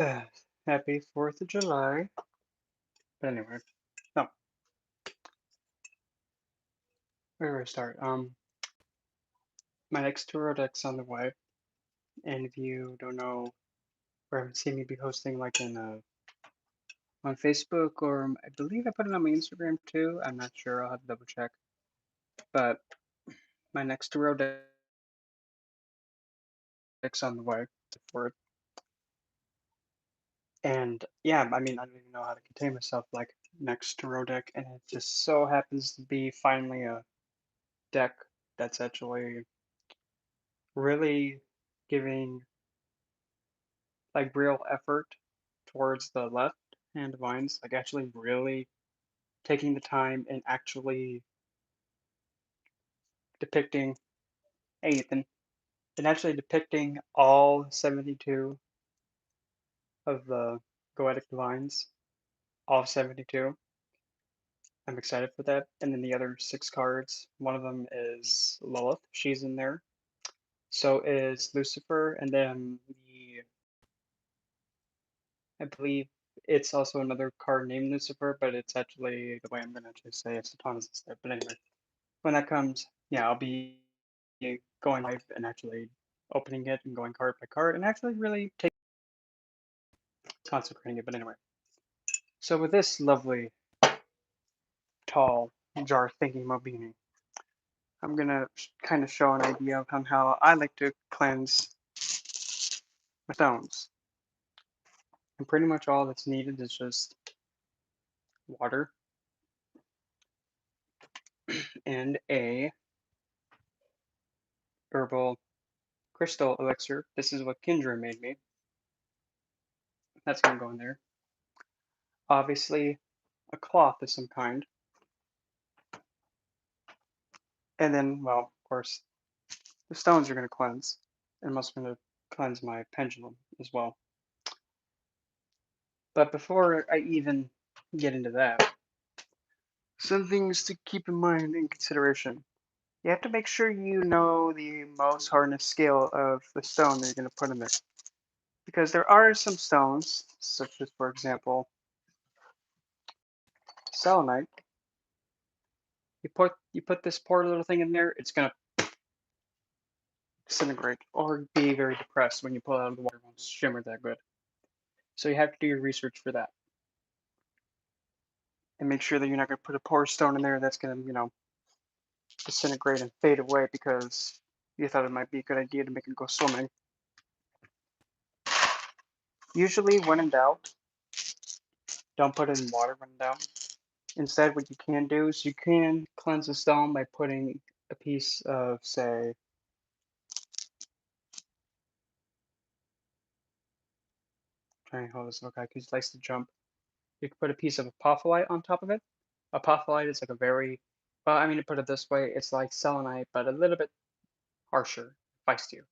Happy 4th of July. But anyway, no, where do I start? My next tour deck's on the way, and if you don't know or haven't seen me be hosting like on Facebook or I believe I put it on my Instagram too. I'm not sure. I'll have to double check. But my next tour deck's on the way for it. And yeah, I mean, I don't even know how to contain myself like next to deck, and it just so happens to be finally a deck that's actually really giving like real effort towards the left hand vines, like actually really taking the time and actually depicting, hey Ethan, and actually depicting all 72 of the Goetic vines, all 72. I'm excited for that. And then the other 6 cards, one of them is Lilith, she's in there. So is Lucifer, and then I believe it's also another card named Lucifer, but it's actually the way I'm gonna actually say it's Satanas instead. But anyway, when that comes, yeah, I'll be going live and actually opening it and going card by card and actually really consecrating it. But anyway, so with this lovely, tall jar thinking Mobini, I'm gonna kind of show an idea of how I like to cleanse my stones. And pretty much all that's needed is just water and a herbal crystal elixir. This is what Kindra made me. That's gonna go in there. Obviously, a cloth of some kind. And then, well, of course, the stones are going to cleanse. And I'm also going to cleanse my pendulum as well. But before I even get into that, some things to keep in mind in consideration. You have to make sure you know the most hardness scale of the stone that you're going to put in there. Because there are some stones, such as, for example, selenite. You put this poor little thing in there, it's going to disintegrate or be very depressed when you pull it out of the water. It won't shimmer that good. So you have to do your research for that. And make sure that you're not going to put a poor stone in there that's going to, disintegrate and fade away because you thought it might be a good idea to make it go swimming. Usually, when in doubt, don't put it in water when in doubt. Instead, what you can do is you can cleanse a stone by putting a piece of, say, trying to hold this little guy because he likes to jump. You can put a piece of apophyllite on top of it. Apophyllite is like a very, well, I mean, to put it this way, it's like selenite, but a little bit harsher, feistier.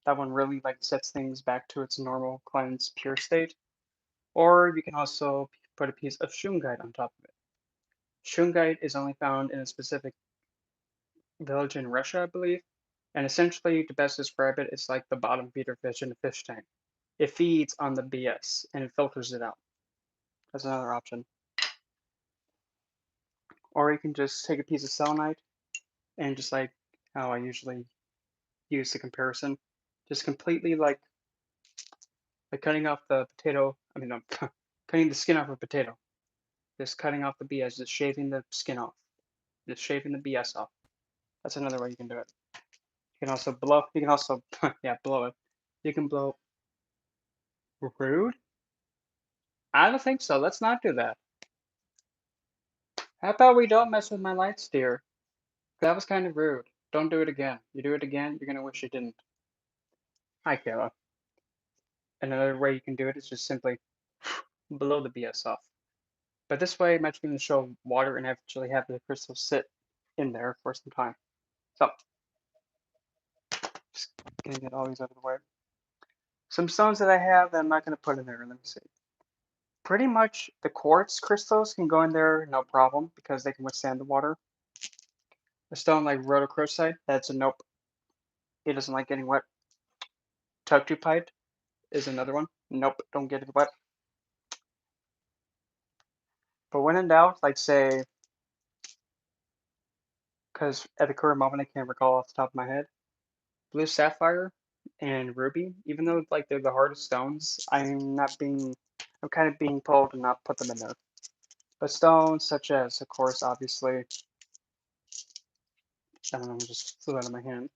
That one really like sets things back to its normal cleansed pure state. Or you can also put a piece of shungite on top of it. Shungite is only found in a specific village in Russia, I believe. And essentially, to best describe it, it's like the bottom feeder fish in a fish tank. It feeds on the BS and it filters it out. That's another option. Or you can just take a piece of selenite and just like how I usually use the comparison, just completely like cutting off the potato. I mean, no, cutting the skin off a potato. Just cutting off the BS, just shaving the skin off, just shaving the BS off. That's another way you can do it. You can also blow. You can also, yeah, blow it. You can blow. Rude? I don't think so. Let's not do that. How about we don't mess with my lights, dear? That was kind of rude. Don't do it again. You do it again, you're gonna wish you didn't. Hi, Kayla. Another way you can do it is just simply blow the BS off. But this way, I'm actually going to show water and actually have the crystal sit in there for some time. So, just getting it all these out of the way. Some stones that I have that I'm not going to put in there. Let me see. Pretty much the quartz crystals can go in there no problem because they can withstand the water. A stone like rhodochrosite, that's a nope. It doesn't like getting wet. Tugtupite is another one. Nope, don't get it wet. But when in doubt, like say, because at the current moment I can't recall off the top of my head, blue sapphire and ruby, even though like they're the hardest stones, I'm kind of being told to not put them in there. But stones such as, of course, obviously, I don't know, just flew out of my hand.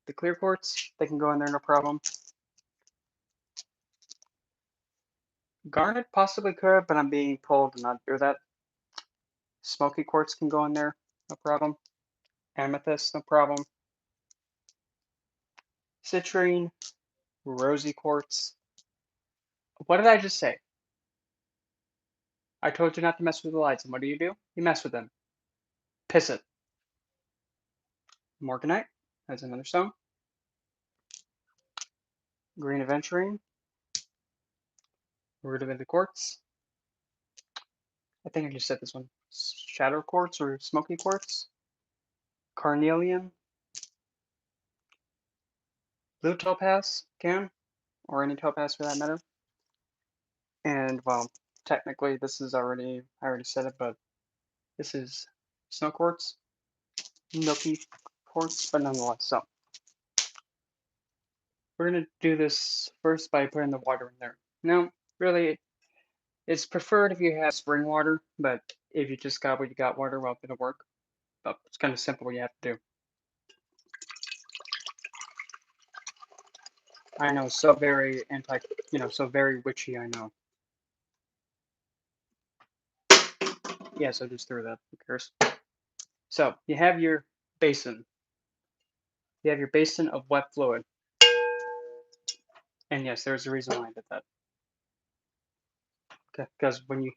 The clear quartz, they can go in there no problem. Garnet possibly could, but I'm being told to not do that. Smoky quartz can go in there, no problem. Amethyst, no problem. Citrine, rosy quartz. What did I just say? I told you not to mess with the lights, and what do? You mess with them. Piss it. Morganite, that's another stone. Green aventurine, rudimented quartz. I think I just said this one. Shadow quartz or smoky quartz. Carnelian, blue topaz can, or any topaz for that matter. And well, technically this is I already said it, but this is snow quartz, milky quartz, but nonetheless. So we're gonna do this first by putting the water in there. Now, really, it's preferred if you have spring water, but if you just got what you got water, well, it'll work. But it's kind of simple what you have to do. I know, so very so very witchy, I know. Yeah, so just through that, who cares? So, you have your basin. You have your basin of wet fluid. And yes, there's a reason why I did that. Because when you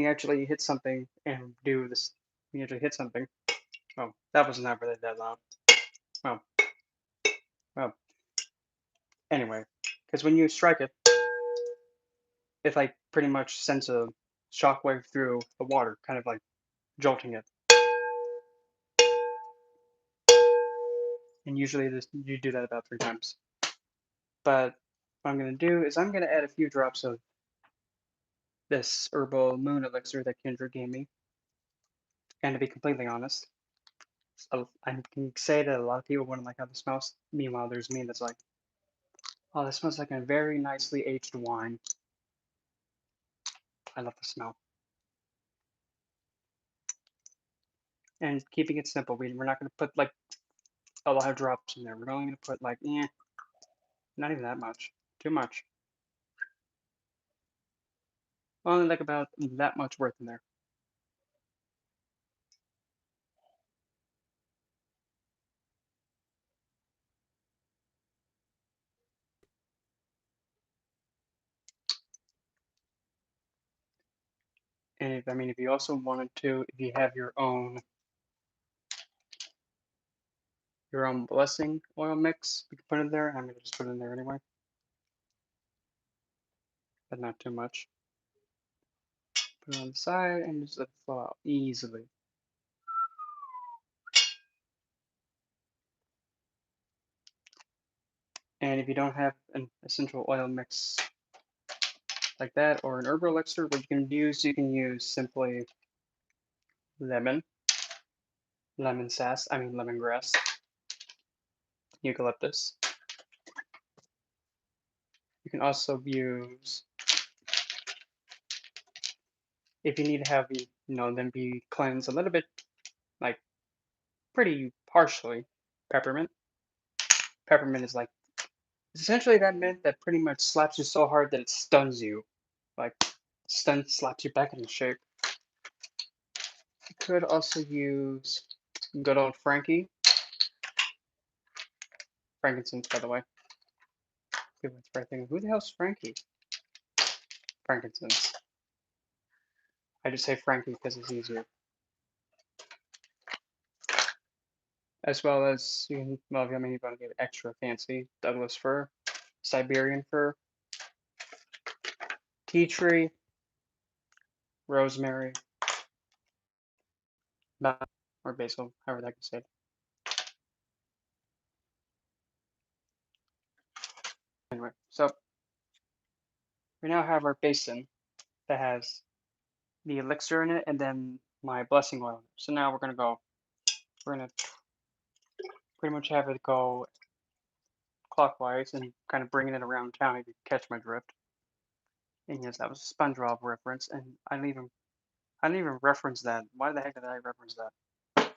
actually hit something and do this, when you actually hit something, well, that was not really that loud. Well, well, anyway, because when you strike it, it like pretty much sends a shockwave through the water, kind of like jolting it. And usually you do that about 3 times. But what I'm going to do is I'm going to add a few drops of this herbal moon elixir that Kendra gave me. And to be completely honest, I can say that a lot of people wouldn't like how this smells. Meanwhile, there's me that's like, oh, this smells like a very nicely aged wine. I love the smell. And keeping it simple, we're not going to put like a lot of drops in there. We're only going to put like, not even that much. Too much. Only like about that much worth in there. And if you also wanted to, if you have your own blessing oil mix, you can put it in there. I'm gonna just put it in there anyway, but not too much. Put it on the side and just let it flow out easily. And if you don't have an essential oil mix like that or an herbal elixir, what you can use simply lemon, lemongrass, eucalyptus. You can also use, if you need to have them be cleansed a little bit, like pretty partially, peppermint. Peppermint is like, it's essentially that mint that pretty much slaps you so hard that it stuns you. Like, slaps you back into shape. You could also use good old frankincense, by the way. People's probably thinking, who the hell's Frankie? Frankincense. I just say Frankie because it's easier. As well as, you want to get extra fancy, Douglas fir, Siberian fir, tea tree, rosemary, or basil, however that can say it. Anyway, so we now have our basin that has the elixir in it and then my blessing oil. So now we're gonna pretty much have it go clockwise and kind of bringing it around town if you catch my drift. And yes, that was a SpongeBob reference, and I didn't even reference that. Why the heck did I reference that?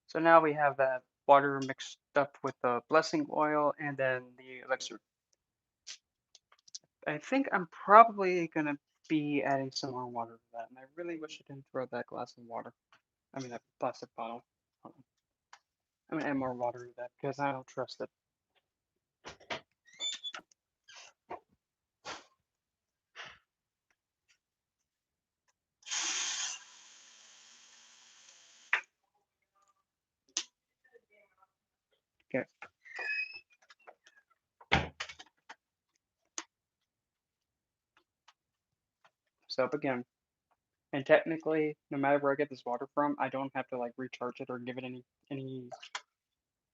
So now we have that water mixed up with the blessing oil and then the elixir. I think I'm probably gonna be adding some more water to that, and I really wish I didn't throw that glass of water. I mean that plastic bottle. I'm gonna add more water to that because I don't trust it. Okay, so up again. And technically, no matter where I get this water from, I don't have to like recharge it or give it any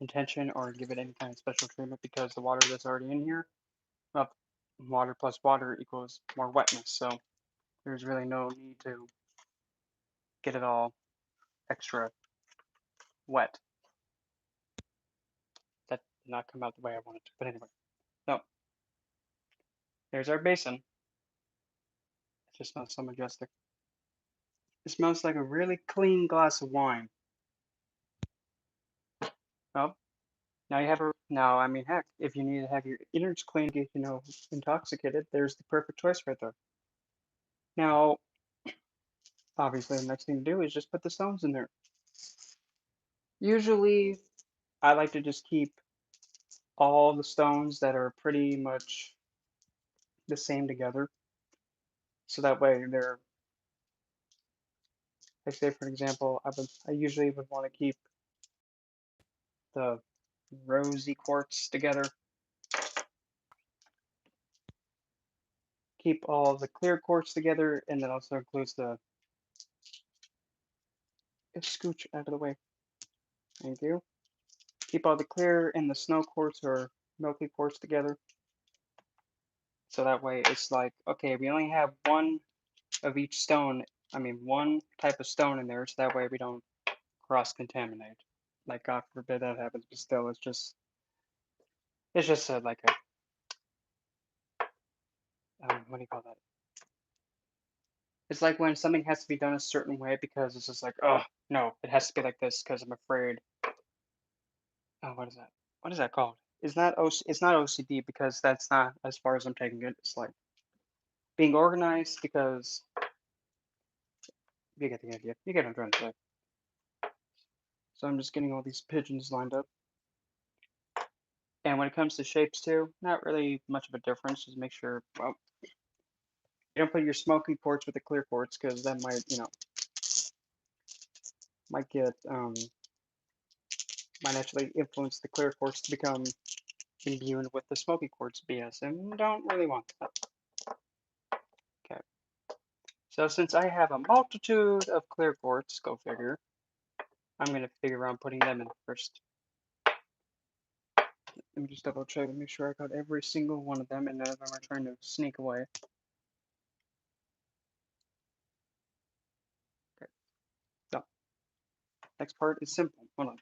intention or give it any kind of special treatment because the water that's already in here, well, water plus water equals more wetness. So there's really no need to get it all extra wet. That did not come out the way I wanted to. But anyway, so there's our basin. It just smells so majestic. It smells like a really clean glass of wine. Well, now you have a now. I mean, heck, if you need to have your innards clean, get intoxicated, there's the perfect choice right there. Now, obviously, the next thing to do is just put the stones in there. Usually, I like to just keep all the stones that are pretty much the same together. So that way they're, like say for example, I usually would want to keep the rosy quartz together, keep all the clear quartz together, and that also includes the scooch out of the way. Thank you. Keep all the clear and the snow quartz or milky quartz together. So that way it's like, okay, we only have one of each stone, I mean one type of stone in there, so that way we don't cross-contaminate. Like God forbid that happens, but still it's just like a what do you call that? It's like when something has to be done a certain way because it's just like, oh no, it has to be like this because I'm afraid. Oh, what is that? What is that called? It's not OCD because that's not as far as I'm taking it. It's like being organized because you get the idea. You get what I'm trying to say. So I'm just getting all these pigeons lined up. And when it comes to shapes too, not really much of a difference. Just make sure, well, you don't put your smoky quartz with the clear quartz because that might, might get, might actually influence the clear quartz to become imbued with the smoky quartz BS, and we don't really want that. Okay. So since I have a multitude of clear quartz, go figure, I'm going to figure out putting them in first. Let me just double check to make sure I got every single one of them and none of them are trying to sneak away. Okay. So, next part is simple. Hold on.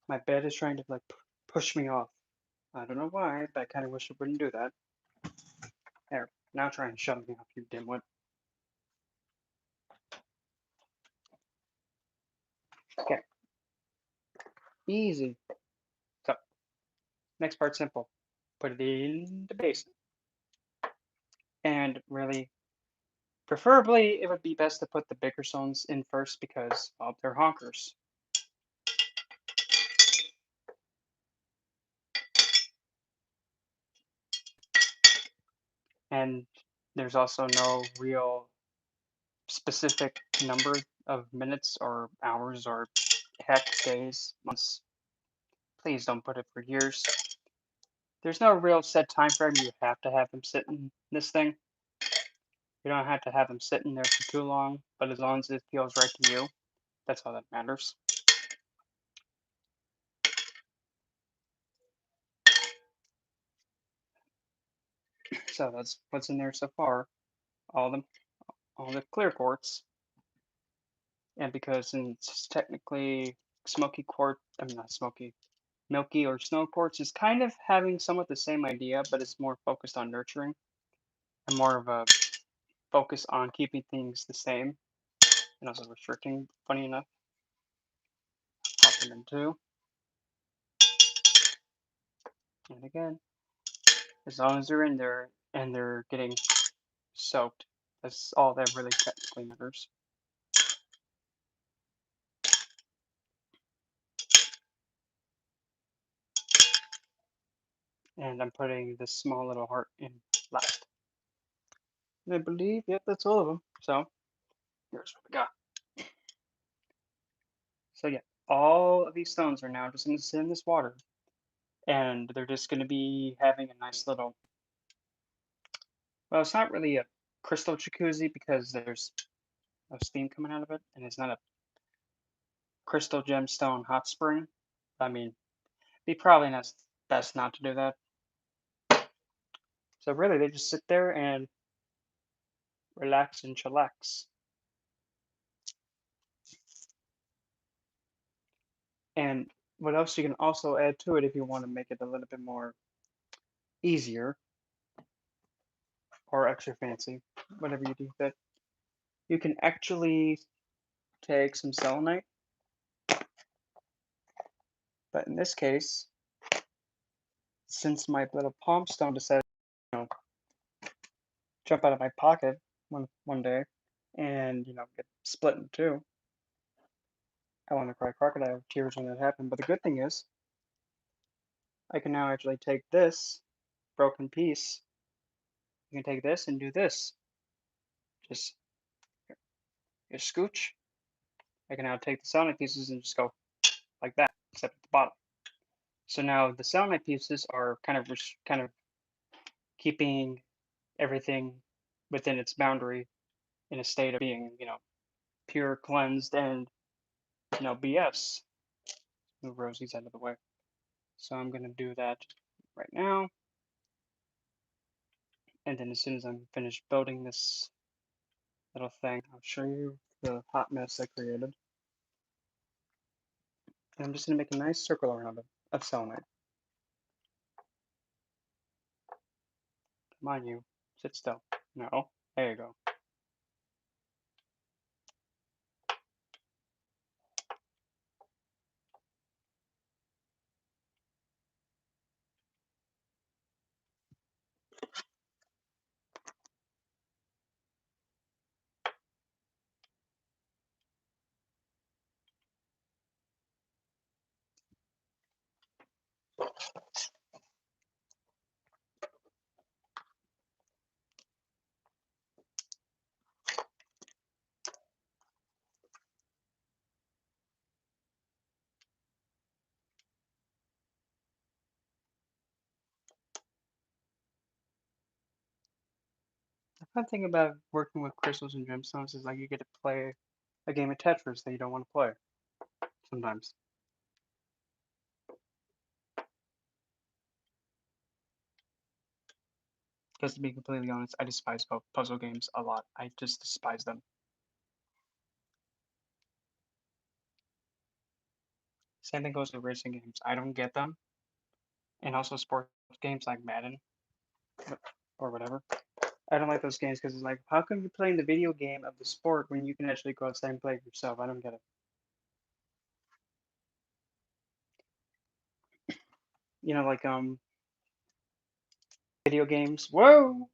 My bed is trying to like push me off. I don't know why, but I kind of wish it wouldn't do that. There. Now try and shut me off, you dimwit. Okay. Easy. So, next part's simple. Put it in the basin. And really, preferably, it would be best to put the bigger stones in first because, well, they're honkers. And there's also no real specific number of minutes or hours or heck days, months. Please don't put it for years. There's no real set time frame you have to have them sit in this thing. You don't have to have them sitting there for too long, but as long as it feels right to you, that's all that matters. So that's what's in there so far. All the all the clear quartz, and because it's technically smoky quartz, I mean not smoky, milky or snow quartz is kind of having somewhat the same idea, but it's more focused on nurturing and more of a focus on keeping things the same and also restricting. Funny enough, pop them in too, and again, as long as they're in there and they're getting soaked, that's all that really technically matters. And I'm putting this small little heart in last. And I believe, yep, that's all of them. So here's what we got. So yeah, all of these stones are now just going to sit in this water, and they're just going to be having a nice little. Well, it's not really a crystal jacuzzi because there's no steam coming out of it, and it's not a crystal gemstone hot spring. I mean, be probably not best not to do that. So really, they just sit there and relax and chillax. And what else you can also add to it if you want to make it a little bit more easier or extra fancy, whatever you do that, you can actually take some selenite, but in this case, since my little palm stone decided to, jump out of my pocket one day and, get split in two, I want to cry crocodile tears when that happened. But the good thing is, I can now actually take this broken piece, you can take this and do this. Just your scooch. I can now take the selenite pieces and just go like that, except at the bottom. So now the selenite pieces are kind of keeping everything within its boundary in a state of being, pure, cleansed, and BS. Move Rosie's out of the way. So I'm gonna do that right now, and then as soon as I'm finished building this little thing, I'll show you the hot mess I created. And I'm just gonna make a nice circle around it of selenite. Come on, you, sit still. No, there you go. The fun thing about working with crystals and gemstones is like you get to play a game of Tetris that you don't want to play sometimes. Because to be completely honest, I despise puzzle games a lot. I just despise them. Same thing goes with racing games. I don't get them. And also sports games like Madden or whatever. I don't like those games because it's like, how come you're playing the video game of the sport when you can actually go outside and play it yourself? I don't get it. Like video games. Whoa,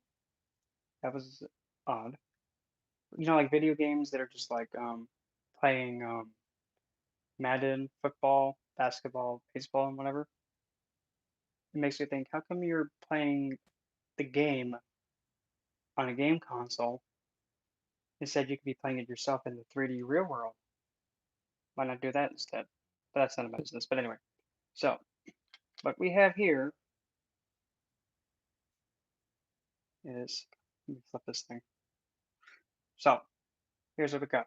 that was odd. Like video games that are just like playing Madden, football, basketball, baseball, and whatever. It makes me think, how come you're playing the game on a game console instead you could be playing it yourself in the 3D real world? Why not do that instead? But that's none of my business. But anyway, so what we have here is, let me flip this thing. So here's what we got.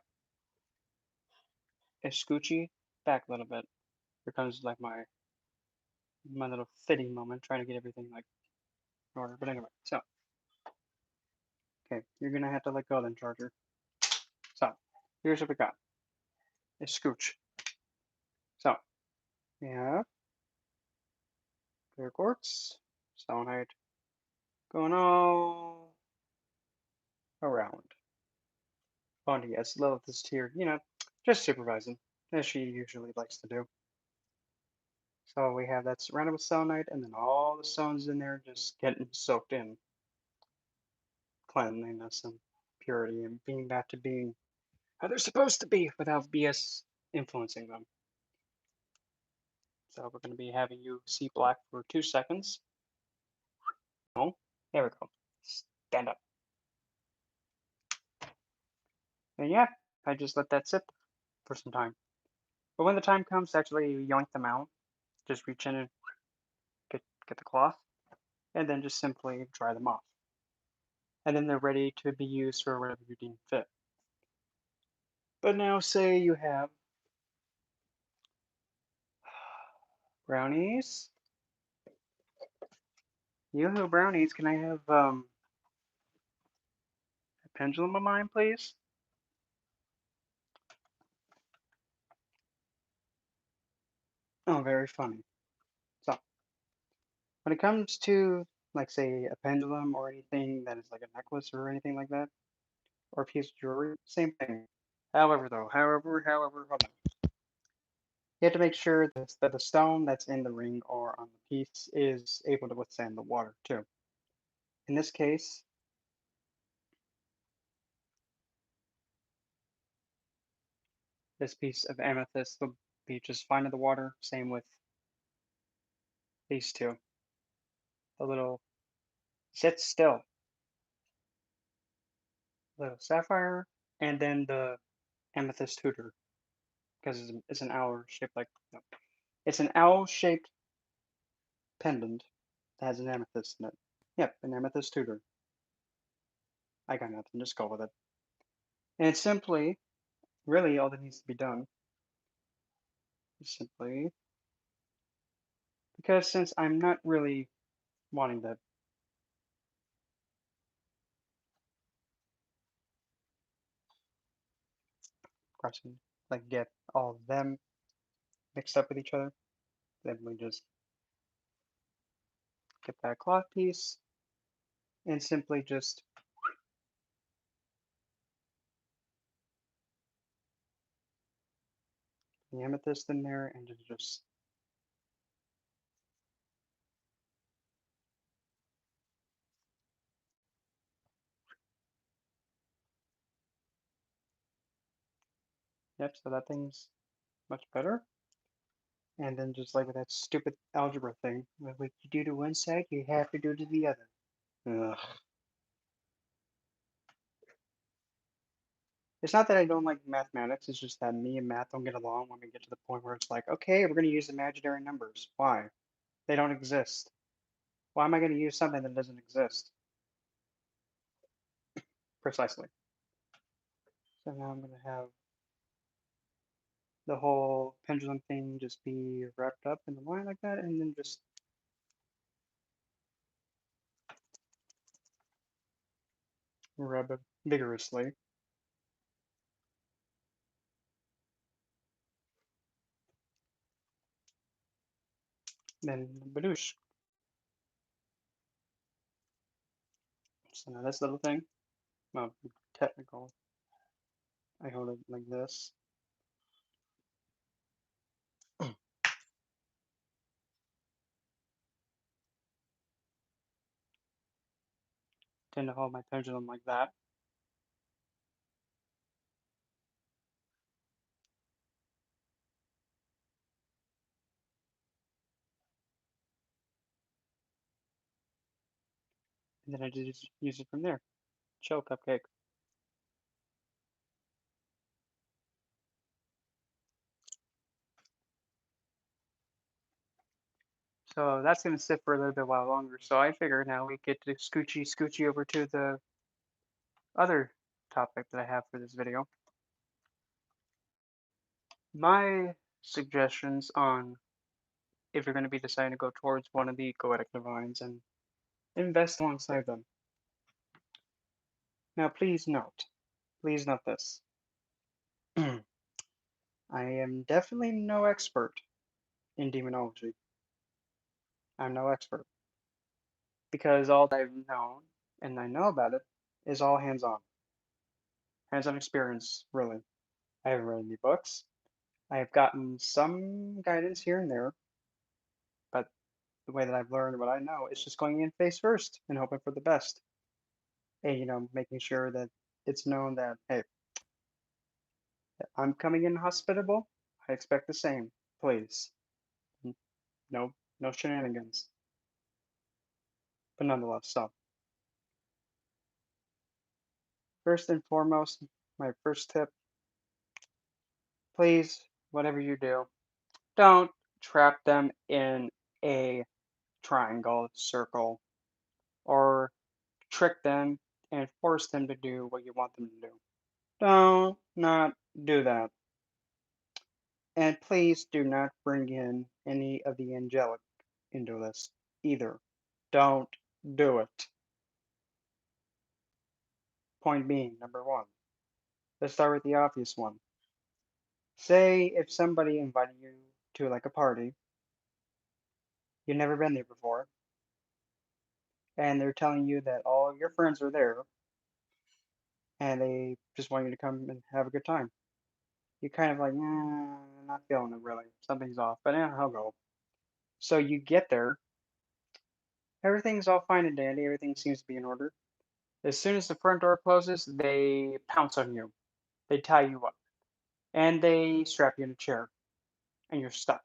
A scoochie back a little bit. Here comes like my little fitting moment, trying to get everything like in order. But anyway, so Okay, you're gonna have to let go then, Charger. So, here's what we got. A scooch. So, we have clear quartz, selenite, going all around. Oh, yes, Lilith is here, just supervising, as she usually likes to do. So we have that surrounded with selenite, and then all the stones in there just getting soaked in cleanliness and purity and being back to being how they're supposed to be without BS influencing them. So we're going to be having you see black for 2 seconds. Oh, there we go. Stand up. And yeah, I just let that sit for some time. But when the time comes to actually yoink them out, just reach in and get the cloth, and then just simply dry them off. And then they're ready to be used for whatever you deem fit. But now, say you have brownies. Yoo-hoo, brownies. Can I have a pendulum of mine, please? Oh, very funny. So, when it comes to, like, say, a pendulum or anything that is like a necklace or anything like that, or a piece of jewelry, same thing. However, hold on. You have to make sure that the stone that's in the ring or on the piece is able to withstand the water, too. In this case, this piece of amethyst will be just fine in the water. Same with these two. The little sit still, little sapphire, and then the amethyst hooter, because it's an owl shaped like no, it's an owl shaped pendant that has an amethyst in it. Yep, an amethyst hooter. I got nothing. Just go with it. And it's simply, really, all that needs to be done is simply because since I'm not really wanting to question, like get all of them mixed up with each other, then we just get that cloth piece and simply just the amethyst in there and just yep. So that thing's much better. And then just like with that stupid algebra thing, what you do to one side, you have to do to the other. Ugh. It's not that I don't like mathematics, it's just that me and math don't get along when we get to the point where it's like, okay, we're going to use imaginary numbers. Why? They don't exist. Why am I going to use something that doesn't exist? Precisely. So now I'm going to have the whole pendulum thing just be wrapped up in the line like that, and then just rub it vigorously. Then badoosh. So now this little thing, well, technical, I hold it like this. Tend to hold my pendulum like that. And then I just use it from there. Chill cupcake. So that's going to sit for a little bit while longer. So I figure now we get to scoochie over to the other topic that I have for this video. My suggestions on if you're going to be deciding to go towards one of the Goetic divines and invest alongside them. Now, please note this. I am definitely no expert in demonology. I'm no expert because all that I've known and I know about it is all hands on experience, really. I haven't read any books. I have gotten some guidance here and there, but the way that I've learned what I know is just going in face first and hoping for the best. And, making sure that it's known that, hey, I'm coming in hospitable. I expect the same, please. N- No, no shenanigans. But nonetheless, so first and foremost, my first tip, please, whatever you do, don't trap them in a triangle, circle, or trick them and force them to do what you want them to do. Don't not do that. And please do not bring in any of the angelic into this either. Don't do it. Point being, number one. Let's start with the obvious one. Say if somebody invited you to like a party, you've never been there before, and they're telling you that all of your friends are there and they just want you to come and have a good time. You're kind of like, not feeling it really. Something's off, but yeah, I'll go. So you get there, everything's all fine and dandy, everything seems to be in order. As soon as the front door closes, they pounce on you. They tie you up and they strap you in a chair and you're stuck.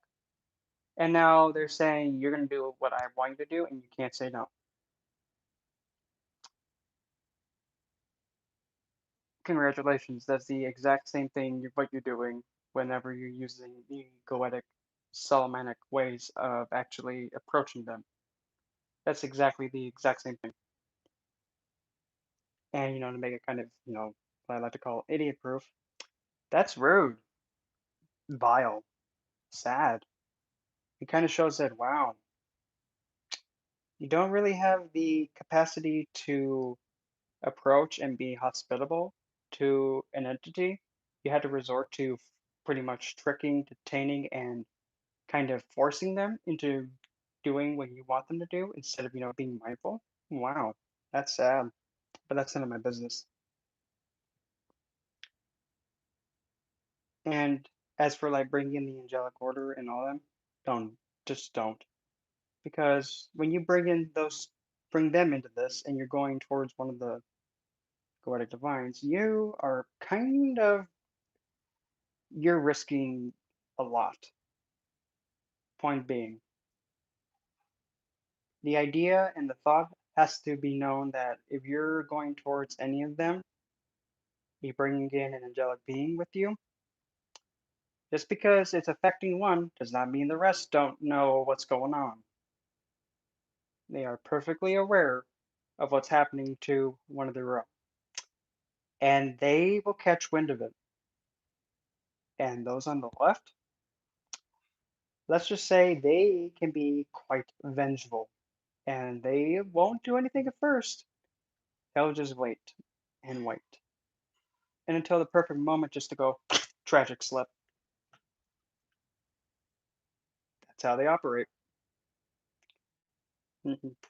And now they're saying you're going to do what I want you to do and you can't say no. Congratulations, that's the exact same thing what you're doing whenever you're using the Goetic Solomonic ways of actually approaching them. That's exactly the exact same thing. And, to make it kind of, what I like to call idiot proof, that's rude, vile, sad. It kind of shows that, wow, you don't really have the capacity to approach and be hospitable to an entity. You had to resort to pretty much tricking, detaining, and kind of forcing them into doing what you want them to do instead of, being mindful. Wow, that's sad, but that's none of my business. And as for like bringing in the angelic order and all that, don't, just don't. Because when you bring them into this and you're going towards one of the Goetic divines, you're risking a lot. Point being, the idea and the thought has to be known that if you're going towards any of them, you bringing in an angelic being with you, just because it's affecting one does not mean the rest don't know what's going on. They are perfectly aware of what's happening to one of their own, and they will catch wind of it. And those on the left, let's just say they can be quite vengeful, and they won't do anything at first. They'll just wait and wait, and until the perfect moment just to go tragic slip. That's how they operate.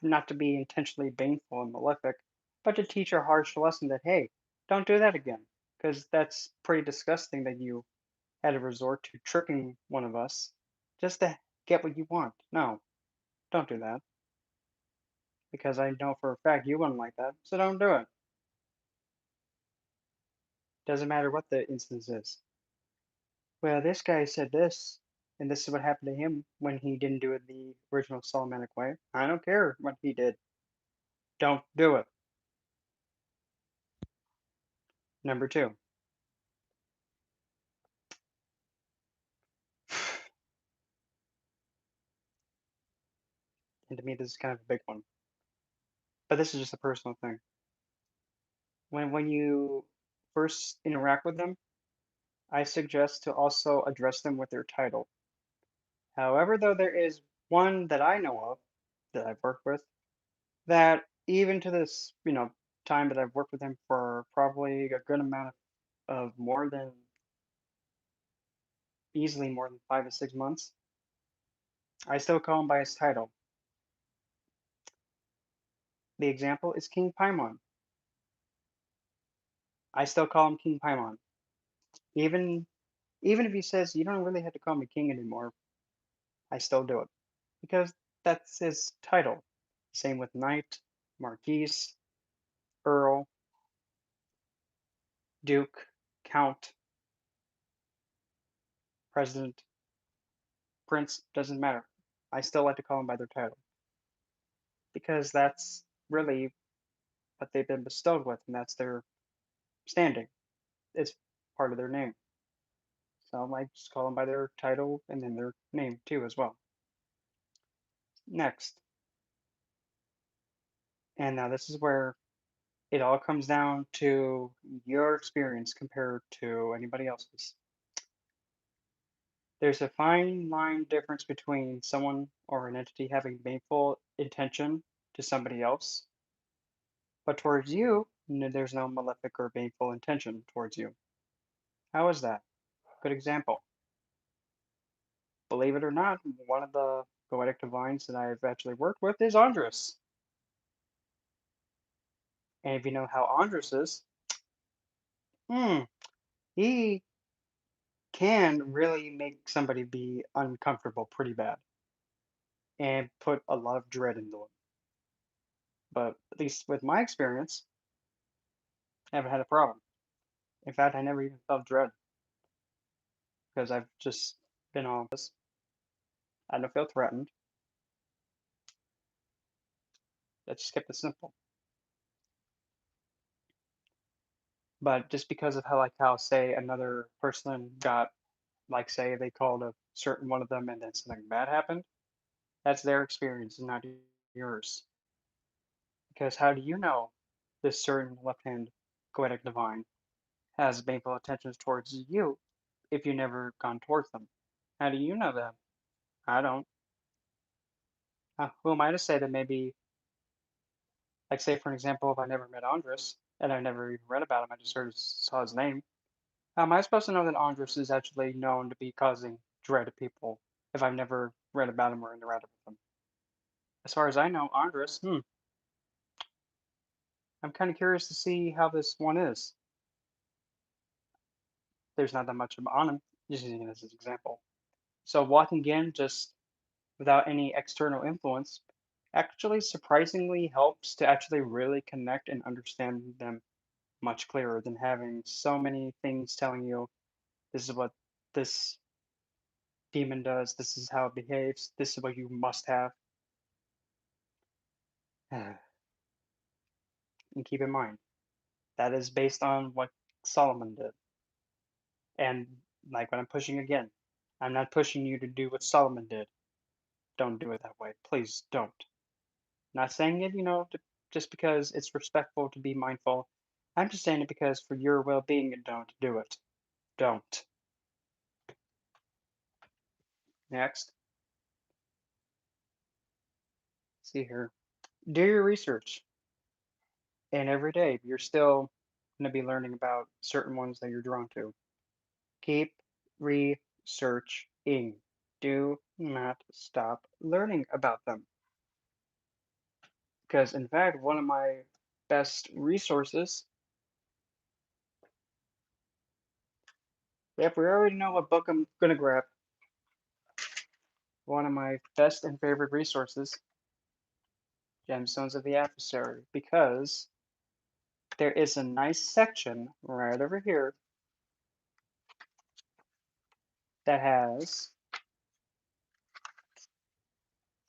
Not to be intentionally baneful and malefic, but to teach a harsh lesson that, hey, don't do that again. Because that's pretty disgusting that you had to resort to tricking one of us just to get what you want. No, don't do that. Because I know for a fact you wouldn't like that, so don't do it. Doesn't matter what the instance is. Well, this guy said this, and this is what happened to him when he didn't do it the original Solomonic way. I don't care what he did. Don't do it. Number two, and to me this is kind of a big one, but this is just a personal thing. When you first interact with them, I suggest to also address them with their title. However, though there is one that I know of that I've worked with that even to this, time that I've worked with him for probably a good amount of more than easily more than 5 to 6 months, I still call him by his title. The example is King Paimon. I still call him King Paimon. Even even if he says you don't really have to call me king anymore, I still do it. Because that's his title. Same with knight, marquis, earl, duke, count, president, prince, doesn't matter. I still like to call them by their title. Because that's really what they've been bestowed with, and that's their standing. It's part of their name. So I just call them by their title and then their name too as well. Next. And now this is where it all comes down to your experience compared to anybody else's. There's a fine line difference between someone or an entity having baneful intention to somebody else, but towards you, there's no malefic or baneful intention towards you. How is that? Good example. Believe it or not, one of the Goetic divines that I've actually worked with is Andres. And if you know how Andres is, hmm, he can really make somebody be uncomfortable pretty bad and put a lot of dread into them. But at least with my experience, I haven't had a problem. In fact, I never even felt dread because I've just been all this. I don't feel threatened. Let's just keep it simple. But just because of how, like, how, say, another person got, like, say, they called a certain one of them and then something bad happened, that's their experience and not yours. Because how do you know this certain left hand Goetic divine has baneful intentions towards you if you never gone towards them? How do you know that? I don't. Who am I to say that maybe, like, say, for an example, if I never met Andres and I never even read about him, I just saw his name. How am I supposed to know that Andres is actually known to be causing dread to people if I've never read about him or interacted with him? As far as I know, Andres, I'm kind of curious to see how this one is. There's not that much on him, just using it as an example. So walking in just without any external influence actually surprisingly helps to actually really connect and understand them much clearer than having so many things telling you this is what this demon does, this is how it behaves, this is what you must have. And keep in mind, that is based on what Solomon did. And like when I'm pushing again, I'm not pushing you to do what Solomon did. Don't do it that way. Please don't. Not saying it, just because it's respectful to be mindful. I'm just saying it because for your well being, don't do it. Don't. Next. See here. Do your research. And every day, you're still going to be learning about certain ones that you're drawn to. Keep researching. Do not stop learning about them. Because, in fact, one of my best resources, if we already know what book I'm going to grab, one of my best and favorite resources, Gemstones of the Adversary, because there is a nice section right over here that has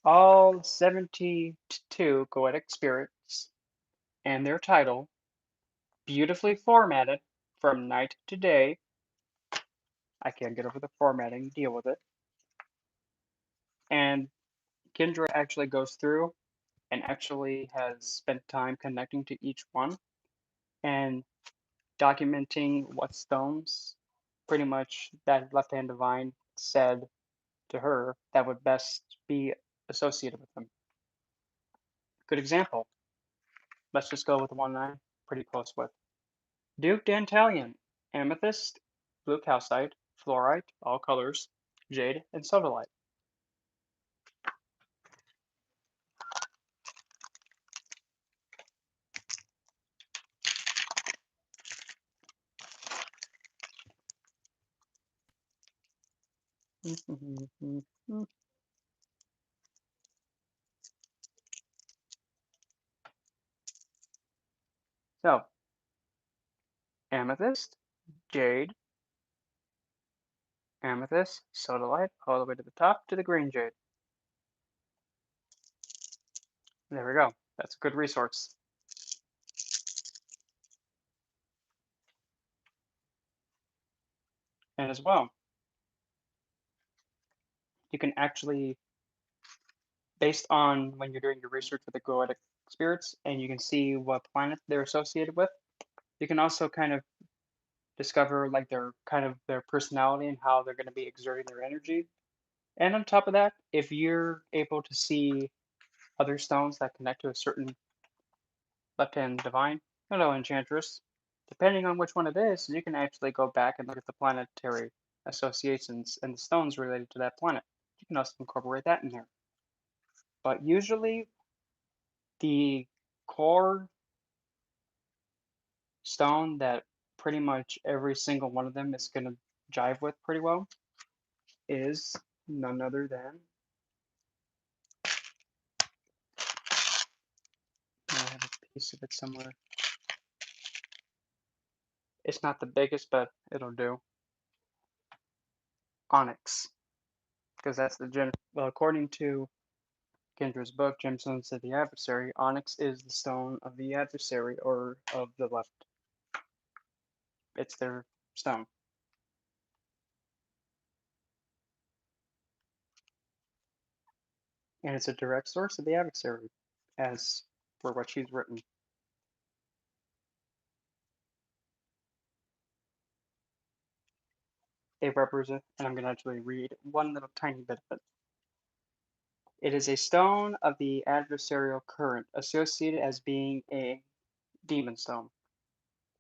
all 72 Goetic spirits and their title beautifully formatted from night to day. I can't get over the formatting, deal with it. And Kendra actually goes through and actually has spent time connecting to each one and documenting what stones pretty much that left hand divine said to her that would best be associated with them. Good example. Let's just go with 1-9. pretty close with. Duke Dantalion, amethyst, blue calcite, fluorite, all colors, jade, and sodalite. So, amethyst, jade, amethyst, sodalite, all the way to the top to the green jade. There we go. That's a good resource. And as well, you can actually, based on when you're doing your research with the Goetic spirits, and you can see what planet they're associated with, you can also kind of discover like their personality and how they're going to be exerting their energy. And on top of that, if you're able to see other stones that connect to a certain left-hand divine, enchantress, depending on which one it is, you can actually go back and look at the planetary associations and the stones related to that planet. You can also incorporate that in there. But usually, the core stone that pretty much every single one of them is going to jive with pretty well is none other than, I have a piece of it somewhere. It's not the biggest, but it'll do. Onyx, because that's the well, according to Kendra's book, Gemstones of the Adversary, onyx is the stone of the adversary or of the left. It's their stone. And it's a direct source of the adversary, as for what she's written. It represents, and I'm going to actually read one little tiny bit of it. It is a stone of the adversarial current, associated as being a demon stone.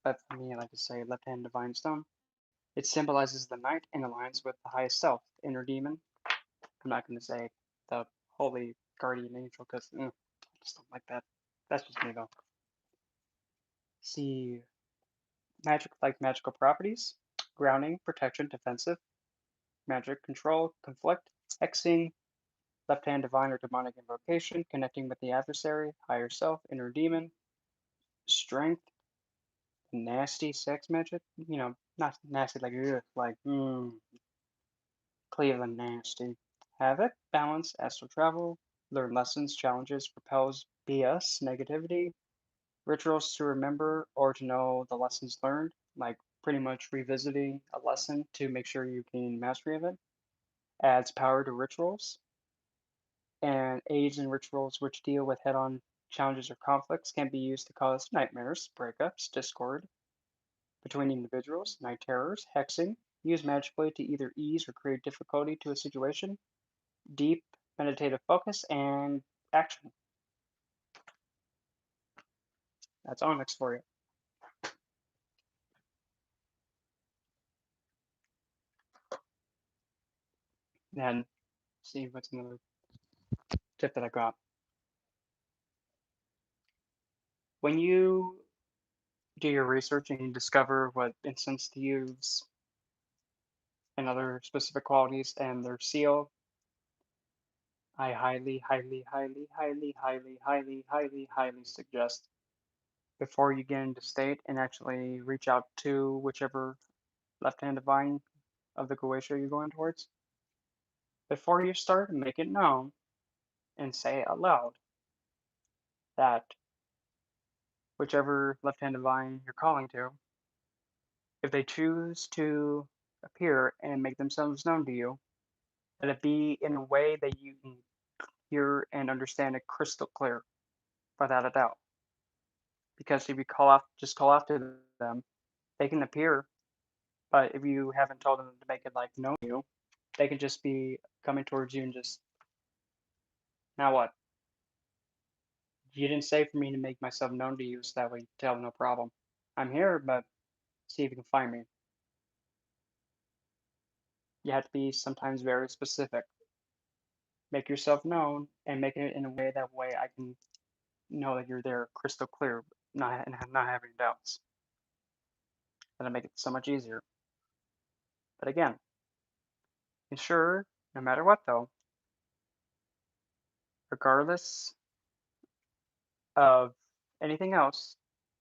But for me, I like to say left hand divine stone. It symbolizes the night and aligns with the highest self, inner demon. I'm not going to say the holy guardian angel because I just don't like that. That's just me though. See, magic like magical properties, grounding, protection, defensive, magic, control, conflict, hexing, left hand divine or demonic invocation, connecting with the adversary, higher self, inner demon, strength, nasty sex magic. Not nasty like ugh, like Cleveland nasty. Havoc, balance, astral travel, learn lessons, challenges, repels BS, negativity, rituals to remember or to know the lessons learned, like pretty much revisiting a lesson to make sure you gain mastery of it. Adds power to rituals and aids in rituals which deal with head on challenges or conflicts, can be used to cause nightmares, breakups, discord between individuals, night terrors, hexing, used magically to either ease or create difficulty to a situation, deep meditative focus, and action. That's Onyx for you. And see what's another tip that I got. When you do your research and you discover what incense to use and other specific qualities and their seal, I highly, highly, highly, highly, highly, highly, highly, highly suggest before you get into state and actually reach out to whichever left-hand divine of the Goetia you're going towards. Before you start, make it known and say it out loud that whichever left-hand divine you're calling to, if they choose to appear and make themselves known to you, let it be in a way that you can hear and understand it crystal clear, without a doubt. Because if you just call after them, they can appear, but if you haven't told them to make it like known to you, they can just be coming towards you and just, now what? You didn't say for me to make myself known to you so that way you tell no problem. I'm here, but see if you can find me. You have to be sometimes very specific. Make yourself known and make it in a way that way I can know that you're there crystal clear, not having doubts. That'll make it so much easier. But again, ensure, no matter what though, regardless of anything else,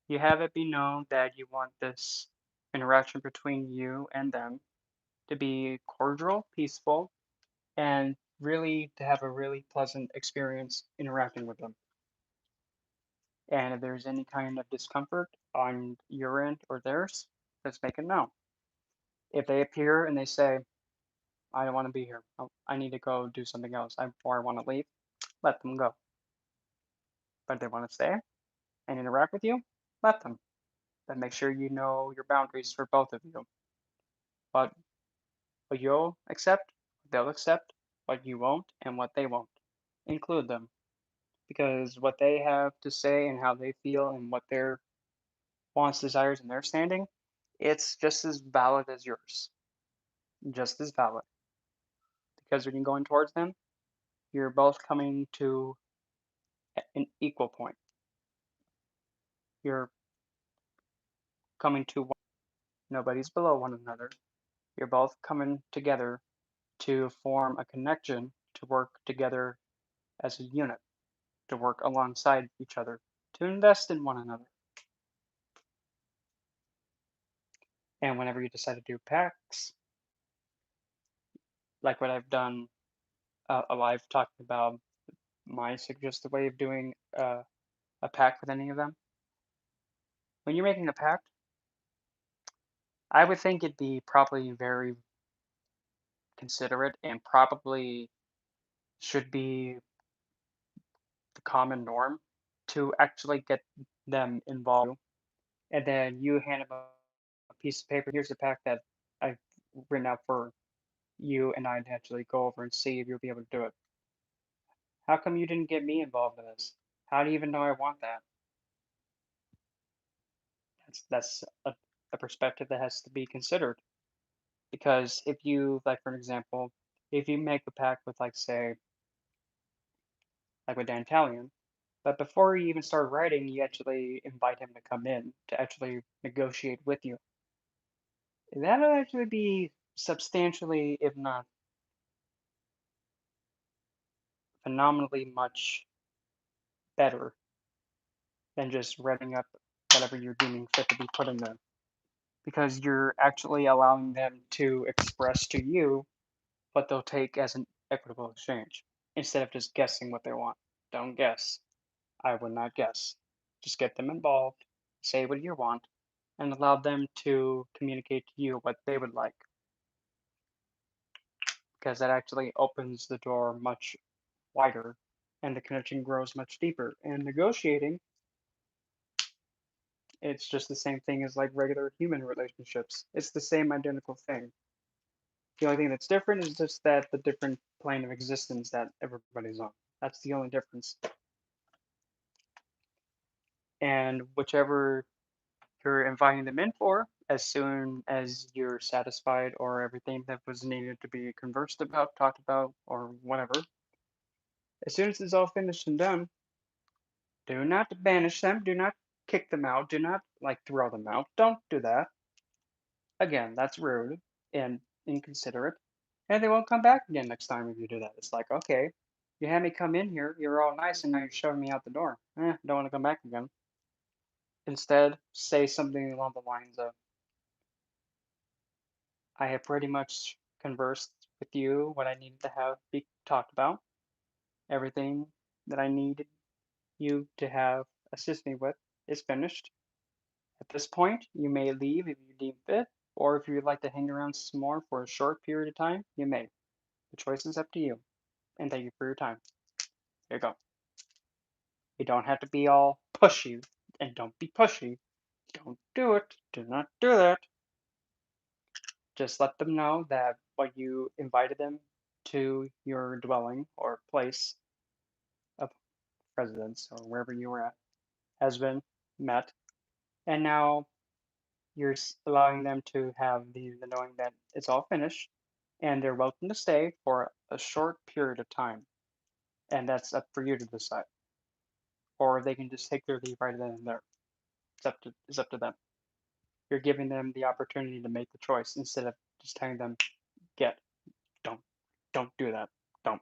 you have it be known that you want this interaction between you and them to be cordial, peaceful, and really to have a really pleasant experience interacting with them. And if there's any kind of discomfort on your end or theirs, let's make it known. If they appear and they say, I don't want to be here, I need to go do something else, or I want to leave, let them go. But if they want to stay and interact with you, let them. But make sure you know your boundaries for both of you. What, what you'll accept, they'll accept, what you won't, and what they won't. Include them. Because what they have to say and how they feel and what their wants, desires, and their standing, it's just as valid as yours. Just as valid. Because when you're going towards them, you're both coming to an equal point. You're coming to one. Nobody's below one another. You're both coming together to form a connection to work together as a unit, to work alongside each other, to invest in one another. And whenever you decide to do packs, like what I've done, a live talking about my suggested way of doing a pact with any of them. When you're making a pact, I would think it'd be probably very considerate and probably should be the common norm to actually get them involved. And then you hand them a piece of paper. Here's a pact that I've written out for you, and I'd actually go over and see if you'll be able to do it. How come you didn't get me involved in this? How do you even know I want that? That's a perspective that has to be considered. Because if you, like for an example, if you make a pact with, like, say, like with Dan Talion, but before you even start writing, you actually invite him to come in to actually negotiate with you. That'll actually be substantially, if not phenomenally much better than just writing up whatever you're deeming fit to be put in there. Because you're actually allowing them to express to you what they'll take as an equitable exchange instead of just guessing what they want. Don't guess. I would not guess. Just get them involved, say what you want, and allow them to communicate to you what they would like. Because that actually opens the door much wider and the connection grows much deeper. And negotiating, it's just the same thing as like regular human relationships. It's the same identical thing. The only thing that's different is just that the different plane of existence that everybody's on. That's the only difference. And whichever you're inviting them in for, as soon as you're satisfied or everything that was needed to be conversed about, talked about, or whatever, as soon as it's all finished and done, do not banish them, do not kick them out, do not like throw them out. Don't do that. Again, that's rude and inconsiderate. And they won't come back again next time if you do that. It's like, okay, you had me come in here, you're all nice, and now you're shoving me out the door. Don't want to come back again. Instead, say something along the lines of, I have pretty much conversed with you what I needed to have be talked about. Everything that I needed you to have assist me with is finished. At this point, you may leave if you deem fit, or if you'd like to hang around some more for a short period of time, you may. The choice is up to you. And thank you for your time. There you go. You don't have to be all pushy, and don't be pushy. Don't do it. Do not do that. Just let them know that what you invited them to your dwelling or place of residence or wherever you were at has been met, and now you're allowing them to have the knowing that it's all finished, and they're welcome to stay for a short period of time, and that's up for you to decide. Or they can just take their leave right then and there. It's up to them. You're giving them the opportunity to make the choice instead of just telling them, get, don't, don't do that, don't.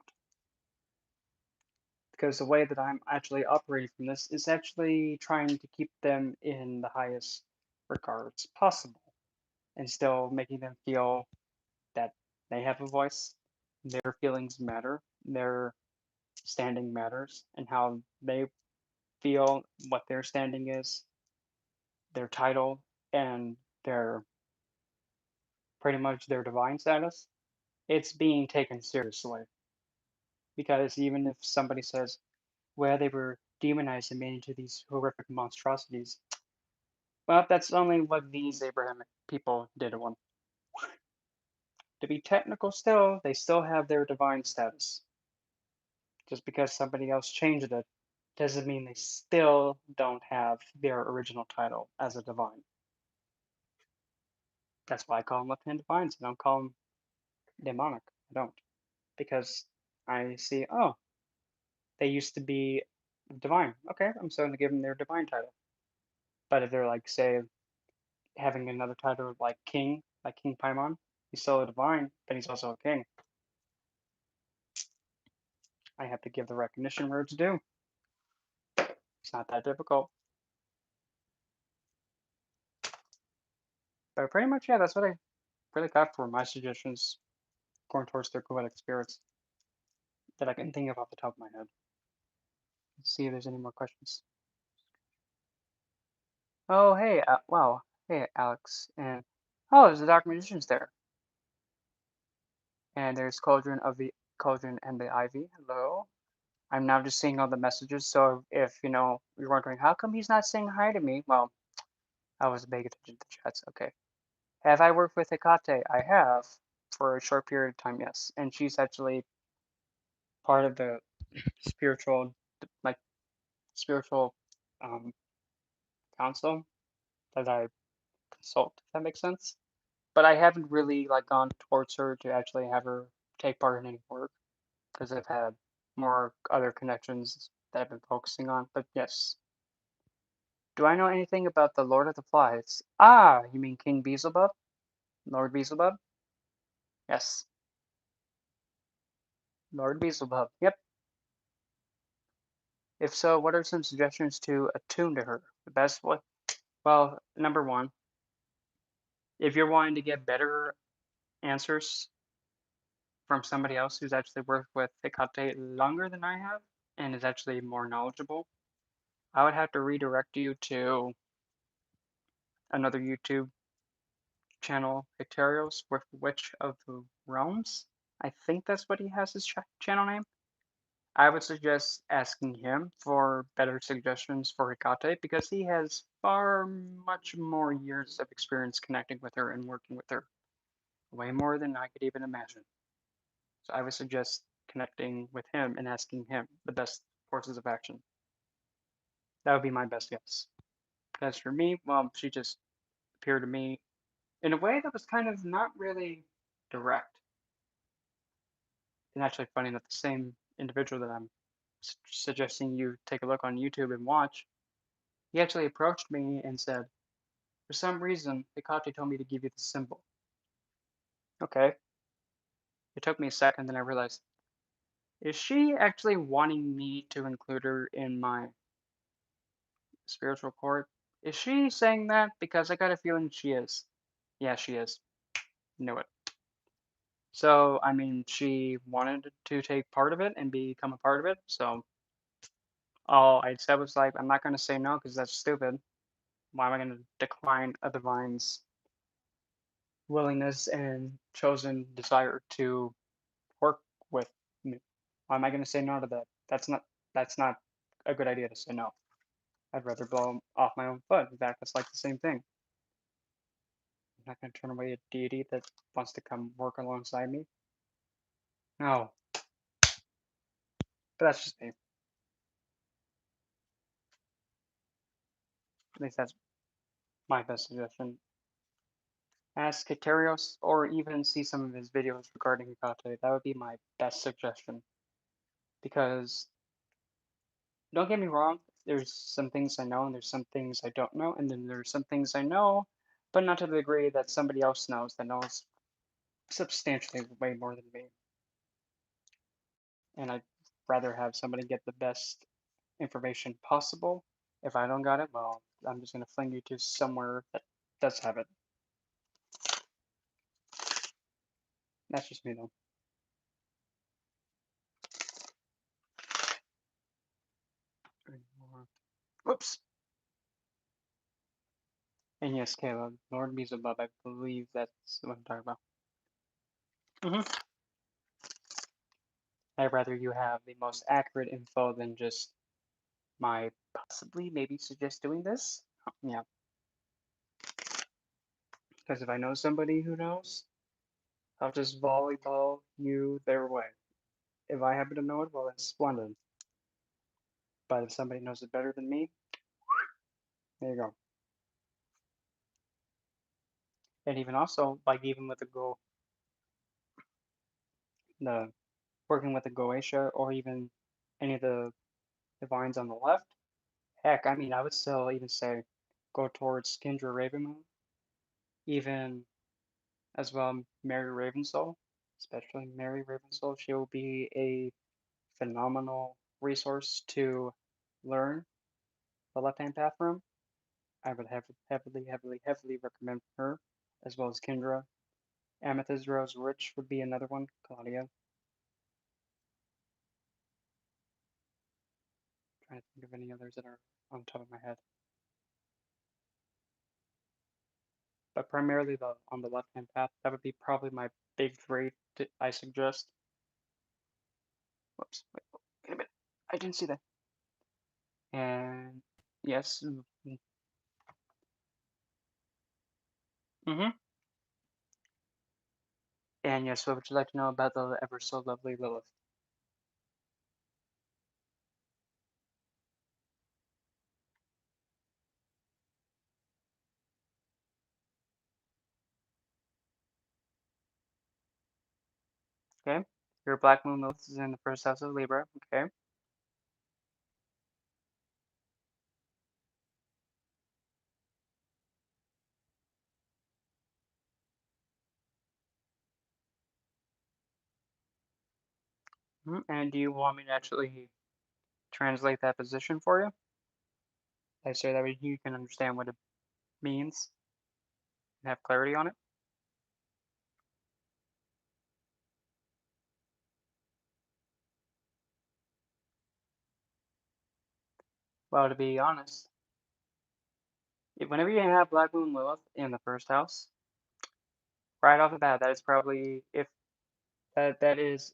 Because the way that I'm actually operating from this is actually trying to keep them in the highest regards possible and still making them feel that they have a voice, their feelings matter, their standing matters, and how they feel, what their standing is, their title, and their pretty much their divine status. It's being taken seriously. Because even if somebody says, well, they were demonized and made into these horrific monstrosities, well, that's only what these Abrahamic people did to them. To be technical still, they still have their divine status. Just because somebody else changed it doesn't mean they still don't have their original title as a divine. That's why I call them left-hand divines. I don't call them demonic. I don't. Because I see, oh, they used to be divine. Okay, I'm still going to give them their divine title. But if they're like, say, having another title like King Paimon, he's still a divine, but he's also a king. I have to give the recognition where it's due. It's not that difficult. But pretty much, yeah, that's what I really got for my suggestions going towards their Goetic spirits that I can think of off the top of my head. Let's see if there's any more questions. Oh, hey, wow. Hey, Alex. And, oh, there's the Dark Magicians there. And there's Cauldron and the Ivy. Hello. I'm now just seeing all the messages, so if, you're wondering, how come he's not saying hi to me? Well, I was paying attention to the chats. Okay. Have I worked with Hecate? I have, for a short period of time, yes. And she's actually part of the spiritual, like, spiritual um, council that I consult, if that makes sense. But I haven't really, like, gone towards her to actually have her take part in any work, because I've had more other connections that I've been focusing on. But yes. Do I know anything about the Lord of the Flies? Ah, you mean King Beelzebub? Lord Beelzebub? Yes, Lord Beelzebub. Yep. If so, what are some suggestions to attune to her? The best way? Well, number one, if you're wanting to get better answers from somebody else who's actually worked with Hecate longer than I have and is actually more knowledgeable, I would have to redirect you to another YouTube channel, Icterios, with Witch of the Realms. I think that's what he has his channel name. I would suggest asking him for better suggestions for Hecate because he has far much more years of experience connecting with her and working with her. Way more than I could even imagine. So I would suggest connecting with him and asking him the best courses of action. That would be my best guess. As for me, well, she just appeared to me in a way that was kind of not really direct. And actually funny that the same individual that I'm suggesting you take a look on YouTube and watch, he actually approached me and said, for some reason, Hikate told me to give you the symbol. Okay. It took me a second, then I realized, is she actually wanting me to include her in my spiritual court? Is she saying that? Because I got a feeling she is. Yeah, she is. Knew it. So, I mean, she wanted to take part of it and become a part of it. So, all I said was like, I'm not going to say no because that's stupid. Why am I going to decline a divine's willingness and chosen desire to work with me? Why am I going to say no to that? That's not a good idea to say no. I'd rather blow off my own foot. In fact, that's like the same thing. I'm not going to turn away a deity that wants to come work alongside me. No, but that's just me. At least that's my best suggestion. Ask Katerios or even see some of his videos regarding Goetic. That would be my best suggestion. Because, don't get me wrong, there's some things I know and there's some things I don't know, and then there's some things I know, but not to the degree that somebody else knows that knows substantially way more than me. And I'd rather have somebody get the best information possible. If I don't got it, well, I'm just gonna fling you to somewhere that does have it. That's just me though. Whoops. And yes, Caleb, Lord Beelzebub, I believe that's what I'm talking about. I'd rather you have the most accurate info than just my possibly maybe suggest doing this. Yeah, because if I know somebody who knows, I'll just volleyball you their way. If I happen to know it, well, that's splendid. But if somebody knows it better than me, there you go. And even also, like even with the working with the Goetia or even any of the divines on the left, heck, I mean, I would still even say go towards Kendra Ravenmoon, even as well Mary Ravensoul, especially Mary Ravensoul. She will be a phenomenal resource to learn the left-hand path from. I would heavily recommend her, as well as Kendra. Amethyst Rose Rich would be another one. Claudia. Trying to think of any others that are on top of my head. But primarily on the left-hand path, that would be probably my big three I suggest. Whoops, wait a minute. I didn't see that. And yes, mm-hmm. And yes, what would you like to know about the ever so lovely Lilith? Okay, your Black Moon Lilith is in the first house of Libra. Okay, and do you want me to actually translate that position for you? I say that way you can understand what it means and have clarity on it. Well, to be honest, whenever you have Black Moon Lilith in the first house, right off the bat, that is probably if that is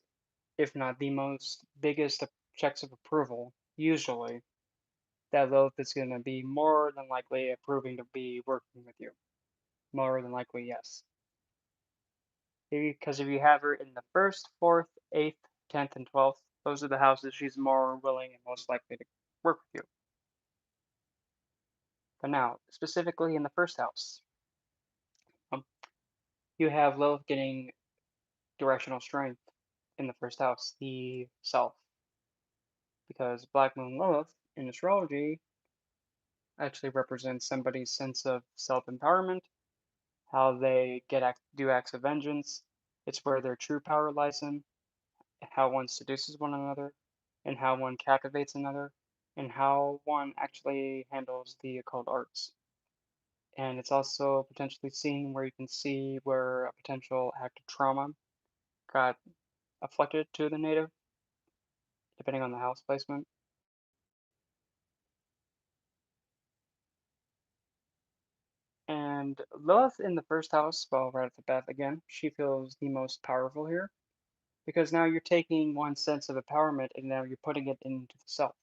if not the most biggest checks of approval. Usually, that Lilith is going to be more than likely approving to be working with you. More than likely, yes. Because if you have her in the first, fourth, eighth, 10th, and 12th, those are the houses she's more willing and most likely to work with you. But now, specifically in the first house, um, you have Lilith getting directional strength in the first house, the self. Because Black Moon Lilith in astrology actually represents somebody's sense of self empowerment, how they do acts of vengeance. It's where their true power lies in, how one seduces one another, and how one captivates another, and how one actually handles the occult arts. And it's also potentially seen where you can see where a potential act of trauma got afflicted to the native, depending on the house placement. And Lilith in the first house, well, right off the bat, again, she feels the most powerful here because now you're taking one sense of empowerment and now you're putting it into the self.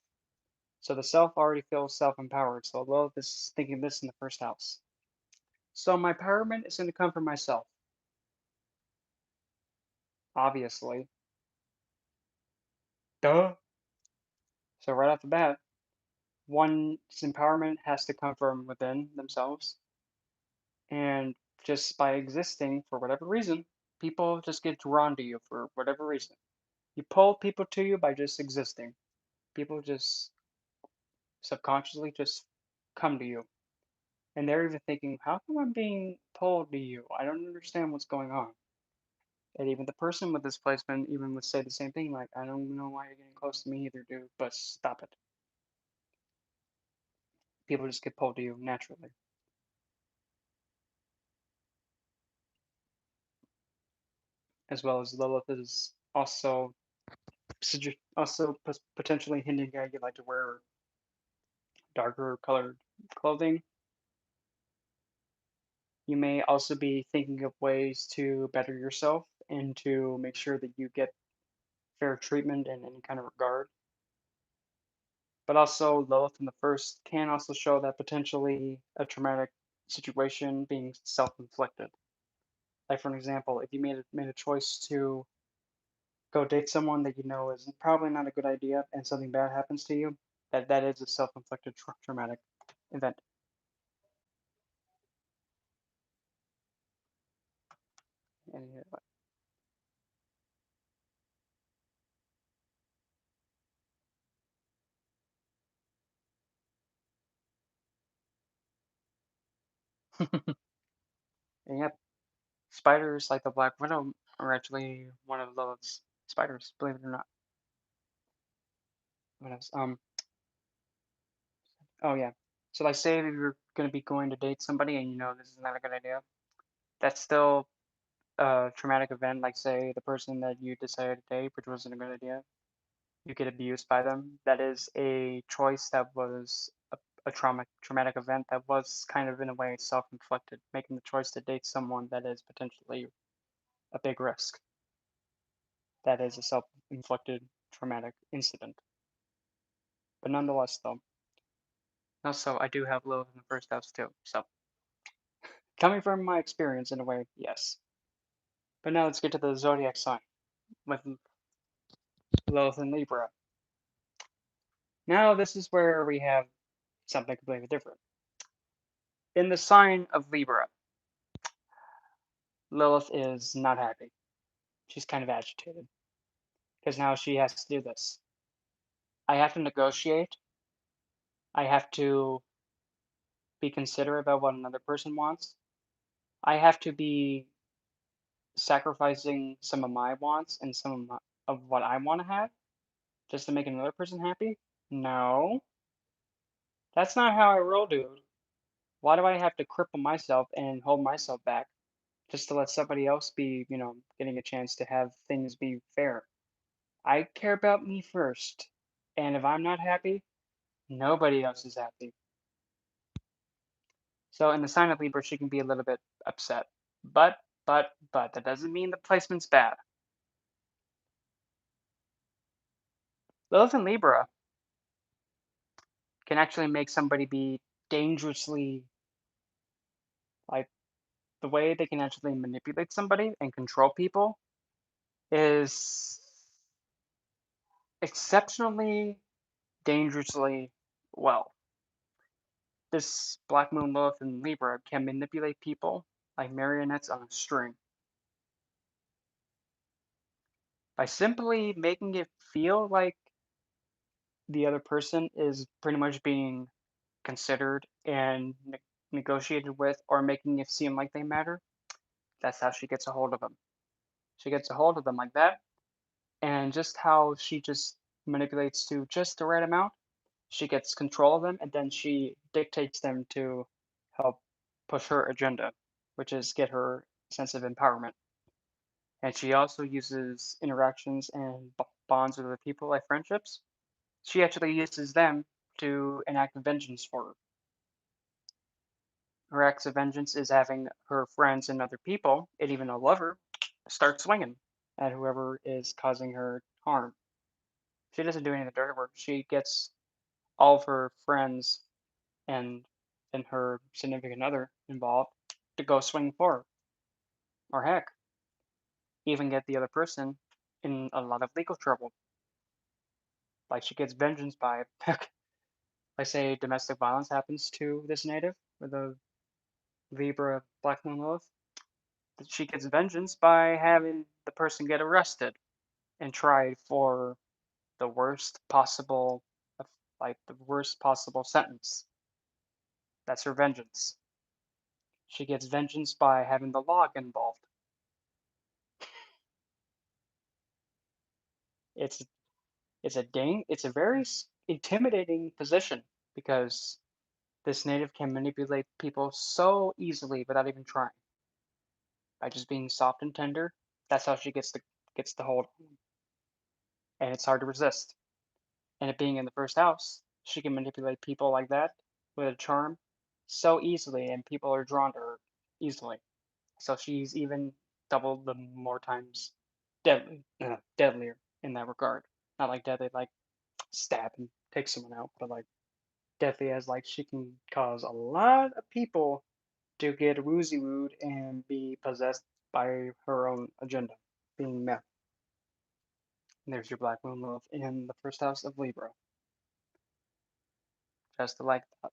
So the self already feels self-empowered. So Lilith is thinking this in the first house. So my empowerment is going to come from myself, obviously. Duh. So right off the bat, one's empowerment has to come from within themselves, and just by existing for whatever reason, people just get drawn to you for whatever reason. You pull people to you by just existing. People just subconsciously just come to you. And they're even thinking, how come I'm being pulled to you? I don't understand what's going on. And even the person with this placement even would say the same thing, like, I don't know why you're getting close to me either, dude, but stop it. People just get pulled to you naturally. As well as Lilith is also potentially hinting at you like to wear darker colored clothing. You may also be thinking of ways to better yourself and to make sure that you get fair treatment in any kind of regard. But also, Lilith in the first can also show that potentially a traumatic situation being self-inflicted. Like for an example, if you made a choice to go date someone that you know is probably not a good idea and something bad happens to you, that is a self-inflicted traumatic event. And and yep, spiders like the Black Widow are actually one of Lilith's spiders, believe it or not. What else? Oh yeah. So like say if you're gonna be going to date somebody and you know this is not a good idea, that's still a traumatic event. Like say the person that you decided to date, which wasn't a good idea, you get abused by them. That is a choice that was a traumatic event that was kind of in a way self-inflicted, making the choice to date someone that is potentially a big risk. That is a self-inflicted traumatic incident. But nonetheless, though, also I do have Lilith in the first house too. So coming from my experience in a way, yes. But now let's get to the zodiac sign with Lilith and Libra. Now this is where we have something completely different. In the sign of Libra, Lilith is not happy. She's kind of agitated because now she has to do this. I have to negotiate. I have to be considerate about what another person wants. I have to be sacrificing some of my wants and of what I want to have just to make another person happy. No, that's not how I roll, dude. Why do I have to cripple myself and hold myself back just to let somebody else be, getting a chance to have things be fair? I care about me first. And if I'm not happy, nobody else is happy. So in the sign of Libra, she can be a little bit upset. But, that doesn't mean the placement's bad. Lilith in Libra can actually make somebody be dangerously, like, the way they can actually manipulate somebody and control people is exceptionally dangerously well. This Black Moon Lilith in Libra can manipulate people like marionettes on a string by simply making it feel like the other person is pretty much being considered and negotiated with or making it seem like they matter. That's how she gets a hold of them. She gets a hold of them like that, and just how she just manipulates to just the right amount. She gets control of them, and then she dictates them to help push her agenda, which is get her sense of empowerment. And she also uses interactions and bonds with other people, like friendships. She actually uses them to enact vengeance for her. Her acts of vengeance is having her friends and other people, and even a lover, start swinging at whoever is causing her harm. She doesn't do any of the dirty work. She gets all of her friends and her significant other involved to go swing for her. Or heck, even get the other person in a lot of legal trouble. Like she gets vengeance by Like say domestic violence happens to this native with the Libra Black Moon Lilith, she gets vengeance by having the person get arrested and tried for the worst possible, like the worst possible sentence. That's her vengeance. She gets vengeance by having the law get involved. It's it's a very intimidating position because this native can manipulate people so easily without even trying. By just being soft and tender, that's how she gets the hold on them. And it's hard to resist. And it being in the first house, she can manipulate people like that with a charm so easily, and people are drawn to her easily. So she's even double the more times deadlier in that regard. Not like deadly like stab and take someone out, but like deadly as like she can cause a lot of people to get woozy wooed and be possessed by her own agenda, being meth. And there's your Black Moon Lilith in the first house of Libra. Just like that.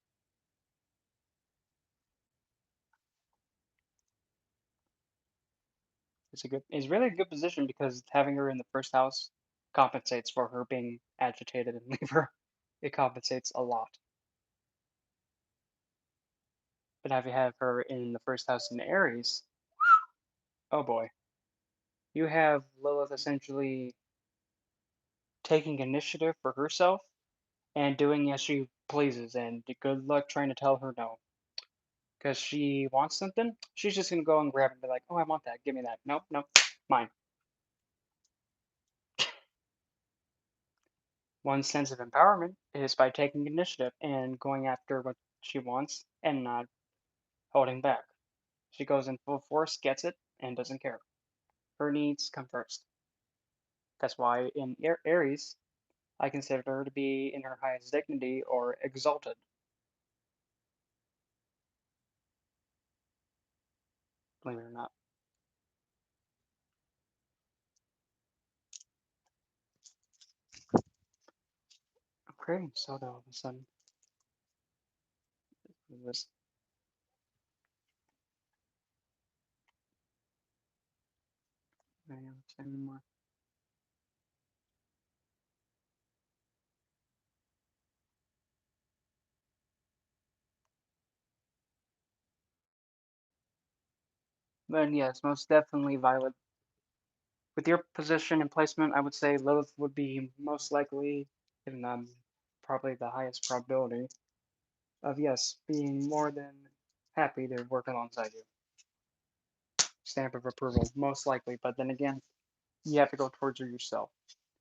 It's really a good position because having her in the first house compensates for her being agitated in Libra. It compensates a lot. But if you have her in the first house in Aries, oh boy, you have Lilith essentially taking initiative for herself and doing as she pleases, and good luck trying to tell her no. Because she wants something, she's just gonna go and grab it and be like, oh, I want that, give me that. Nope, nope, mine. One sense of empowerment is by taking initiative and going after what she wants and not holding back. She goes in full force, gets it, and doesn't care. Her needs come first. That's why in Aries, I consider her to be in her highest dignity or exalted, believe it or not. Okay, so all of a sudden, this anymore. But yes, most definitely Violet. With your position and placement, I would say Lilith would be most likely, and probably the highest probability of yes, being more than happy to work alongside you. Stamp of approval, most likely. But then again, you have to go towards her yourself.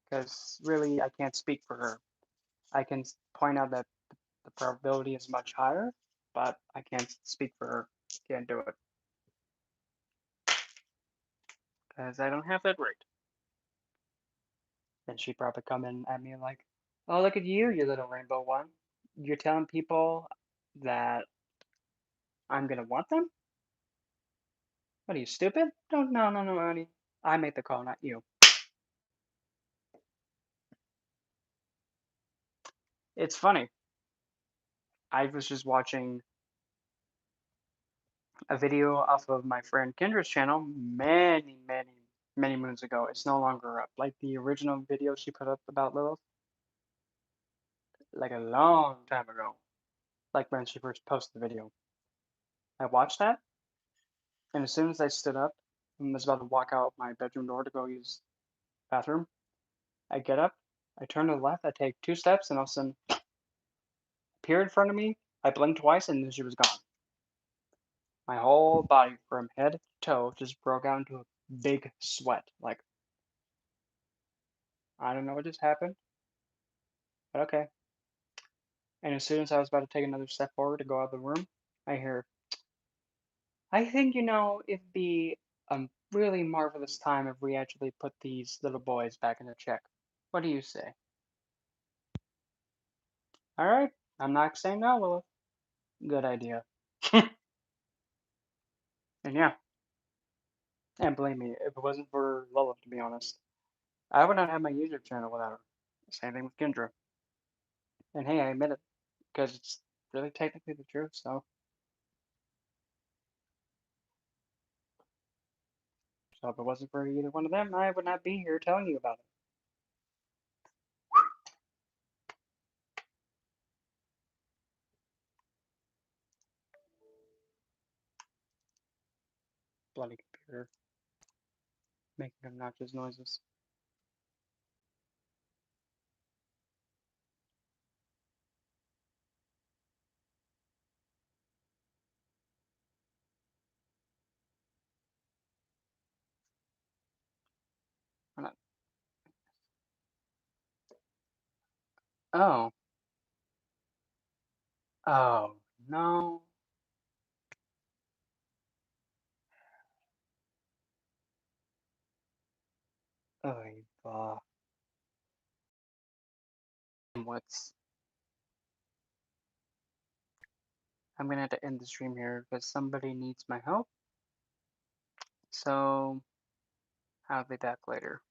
Because really, I can't speak for her. I can point out that the probability is much higher, but I can't speak for her. Can't do it. Because I don't have that right. Then she'd probably come in at me like, oh, look at you, you little rainbow one. You're telling people that I'm gonna want them? What are you, stupid? Don't, no, no, no, honey. I make the call, not you. It's funny. I was just watching a video off of my friend Kendra's channel many moons ago. It's no longer up. Like the original video she put up about Lilith, like a long time ago. Like when she first posted the video. I watched that, and as soon as I stood up and was about to walk out my bedroom door to go use the bathroom, I get up, I turn to the left, I take 2 steps, and all of a sudden, appear in front of me. I blinked twice, and then she was gone. My whole body, from head to toe, just broke out into a big sweat. Like, I don't know what just happened, but okay. And as soon as I was about to take another step forward to go out of the room, I hear, I think, it'd be a really marvelous time if we actually put these little boys back in the check. What do you say? All right, I'm not saying no, Lilith. Good idea. And yeah, and believe me, if it wasn't for Lilith, to be honest, I would not have my YouTube channel without her. Same thing with Kendra. And hey, I admit it. because it's really technically the truth. So if it wasn't for either one of them, I would not be here telling you about it. Bloody computer making obnoxious noises. I'm not- Oh, oh no. Oh, what's? I'm gonna have to end the stream here because somebody needs my help. So I'll be back later.